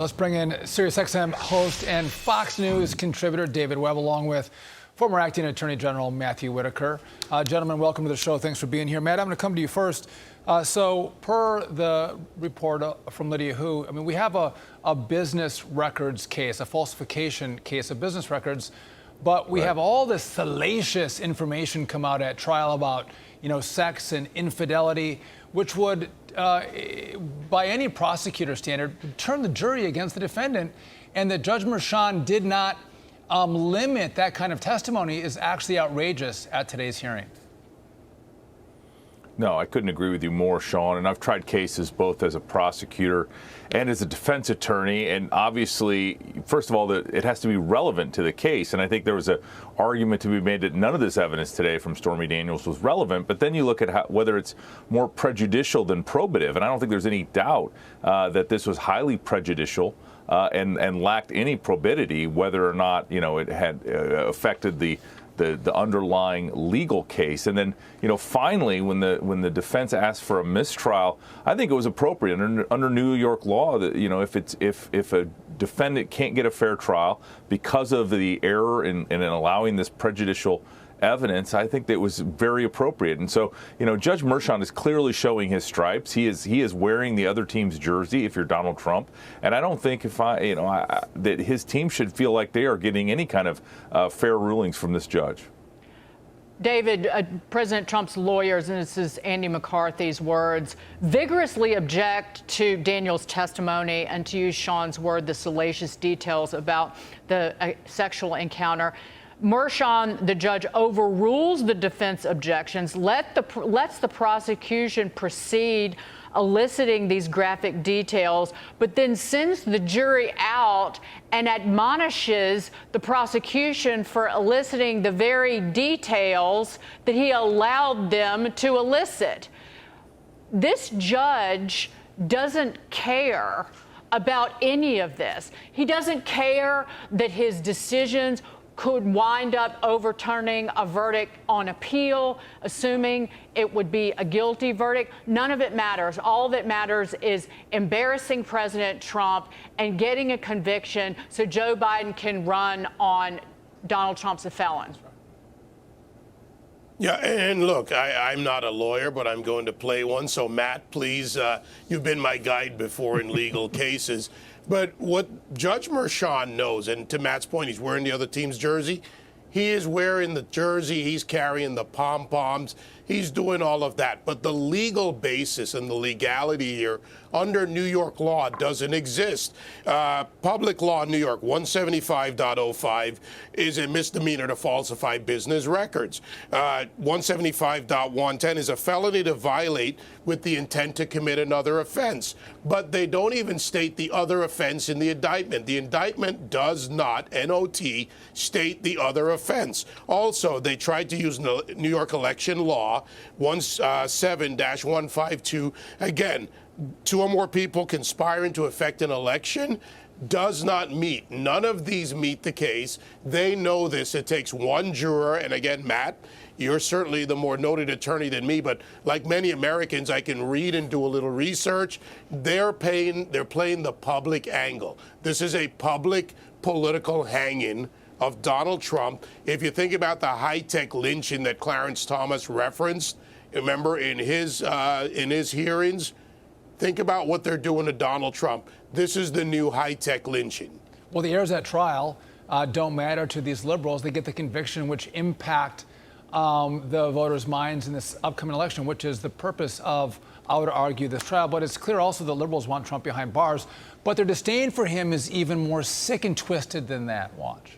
Let's bring in SiriusXM host and Fox News contributor David Webb, along with former acting Attorney General Matthew Whitaker. Gentlemen, welcome to the show. Thanks for being here. Matt, I'm going to come to you first. So per the report from Lydia Hu, I mean, we have a business records case, a falsification case of business records, but we have all this salacious information come out at trial about, sex and infidelity, which would, by any prosecutor standard, turn the jury against the defendant. And that Judge Merchan did not limit that kind of testimony is actually outrageous at today's hearing. No, I couldn't agree with you more, Sean. And I've tried cases both as a prosecutor and as a defense attorney. And obviously, first of all, it has to be relevant to the case. And I think there was an argument to be made that none of this evidence today from Stormy Daniels was relevant. But then you look at whether it's more prejudicial than probative. And I don't think there's any doubt that this was highly prejudicial and lacked any probity, whether or not, it had affected the underlying legal case. And then, finally, when the defense asked for a mistrial, I think it was appropriate under New York law that, if a defendant can't get a fair trial because of the error in allowing this prejudicial evidence, I think that was very appropriate. And so, Judge Merchan is clearly showing his stripes. He is wearing the other team's jersey if you're Donald Trump. And I don't think that his team should feel like they are getting any kind of fair rulings from this judge. David, President Trump's lawyers, and this is Andy McCarthy's words, vigorously object to Daniels' testimony and, to use Sean's word, the salacious details about the sexual encounter. Merchan, the judge, overrules the defense objections, lets the prosecution proceed eliciting these graphic details, but then sends the jury out and admonishes the prosecution for eliciting the very details that he allowed them to elicit. This judge doesn't care about any of this. He doesn't care that his decisions could wind up overturning a verdict on appeal, assuming it would be a guilty verdict. None of it matters. All that matters is embarrassing President Trump and getting a conviction so Joe Biden can run on Donald Trump's a felon. Yeah, and look, I'm not a lawyer, but I'm going to play one. So, Matt, please, you've been my guide before in legal cases. But what Judge Merchan knows, and to Matt's point, he's wearing the other team's jersey. He is wearing the jersey. He's carrying the pom-poms. He's doing all of that. But the legal basis and the legality here under New York law doesn't exist. Public law in New York, 175.05, is a misdemeanor to falsify business records. 175.110 is a felony to violate with the intent to commit another offense. But they don't even state the other offense in the indictment. The indictment does not, N-O-T, state the other offense. Also, they tried to use New York election law, 17-152, again, two or more people conspiring to affect an election does not meet. None of these meet the case. They know this. It takes one juror. And again, Matt, you're certainly the more noted attorney than me, but like many Americans, I can read and do a little research. They're playing the public angle. This is a public political hanging of Donald Trump. If you think about the high-tech lynching that Clarence Thomas referenced, remember in his hearings, think about what they're doing to Donald Trump. This is the new high-tech lynching. Well, the errors at trial don't matter to these liberals. They get the conviction which impact the voters' minds in this upcoming election, which is the purpose of, I would argue, this trial. But it's clear also that liberals want Trump behind bars. But their disdain for him is even more sick and twisted than that. Watch.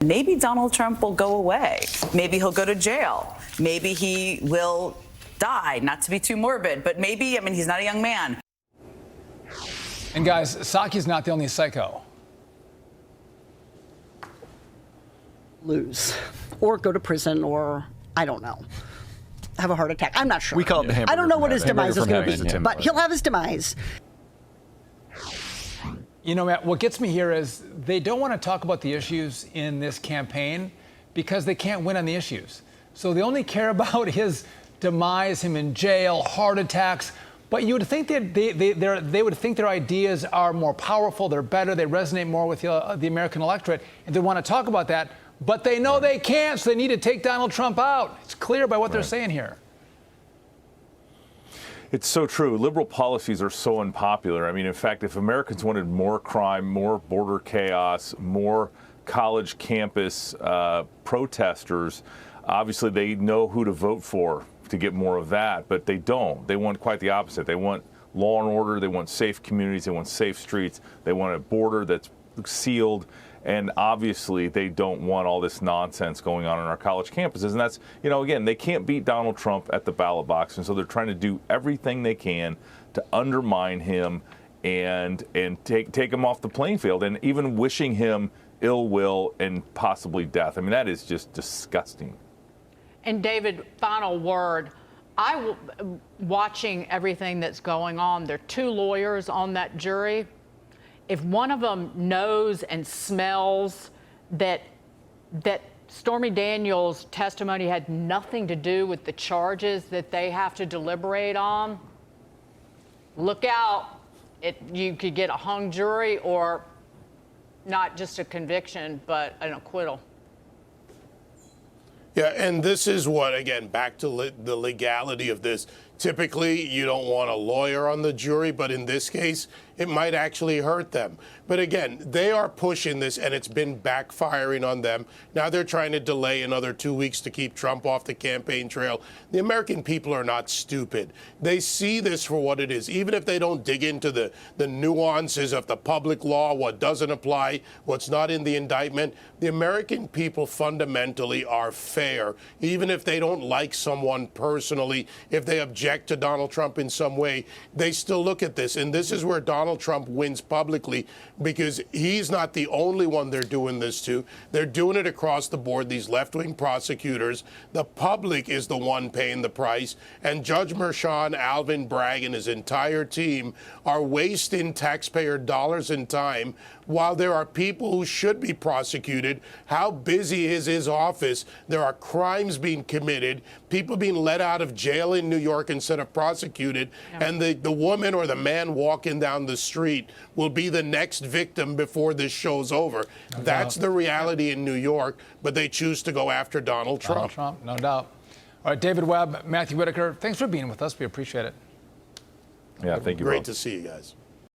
Maybe Donald Trump will go away. Maybe he'll go to jail. Maybe he will die, not to be too morbid, but maybe, he's not a young man. And guys, Psaki's not the only psycho. Lose or go to prison or, I don't know, have a heart attack. I'm not sure. We call it the hamburger. I don't know what his demise is going to be, heaven. but he'll have his demise. Matt, what gets me here is they don't want to talk about the issues in this campaign because they can't win on the issues. So they only care about his demise, him in jail, heart attacks. But you would think that they would think their ideas are more powerful, they're better, they resonate more with the American electorate, and they want to talk about that. But they know they can't, so they need to take Donald Trump out. It's clear by what they're saying here. It's so true. Liberal policies are so unpopular. I mean, in fact, if Americans wanted more crime, more border chaos, more college campus protesters, obviously they know who to vote for to get more of that, but they don't. They want quite the opposite. They want law and order, they want safe communities, they want safe streets, they want a border that's sealed, and obviously they don't want all this nonsense going on our college campuses. And that's, again, they can't beat Donald Trump at the ballot box, and so they're trying to do everything they can to undermine him and take him off the playing field, and even wishing him ill will and possibly death. I mean, that is just disgusting. And David, final word. Watching everything that's going on, there are 2 lawyers on that jury. If one of them knows and smells that Stormy Daniels' testimony had nothing to do with the charges that they have to deliberate on, look out. You could get a hung jury, or not just a conviction, but an acquittal. Yeah, and this is what, again, back to the legality of this. Typically, you don't want a lawyer on the jury, but in this case, it might actually hurt them. But again, they are pushing this, and it's been backfiring on them. Now they're trying to delay another 2 weeks to keep Trump off the campaign trail. The American people are not stupid. They see this for what it is. Even if they don't dig into the nuances of the public law, what doesn't apply, what's not in the indictment, the American people fundamentally are fair. Even if they don't like someone personally, if they object to Donald Trump in some way, they still look at this. And this is where Donald Trump wins publicly, because he's not the only one they're doing this to. They're doing it across the board, these left-wing prosecutors. The public is the one paying the price. And Judge Merchan, Alvin Bragg, and his entire team are wasting taxpayer dollars and time while there are people who should be prosecuted. How busy is his office? There are crimes being committed, people being let out of jail in New York instead of prosecuted, and the woman or the man walking down the street will be the next victim before this show's over. That's the reality in New York, but they choose to go after Donald Trump. Donald Trump, no doubt. All right, David Webb, Matthew Whitaker, thanks for being with us. We appreciate it. Yeah, thank you. Great to see you guys.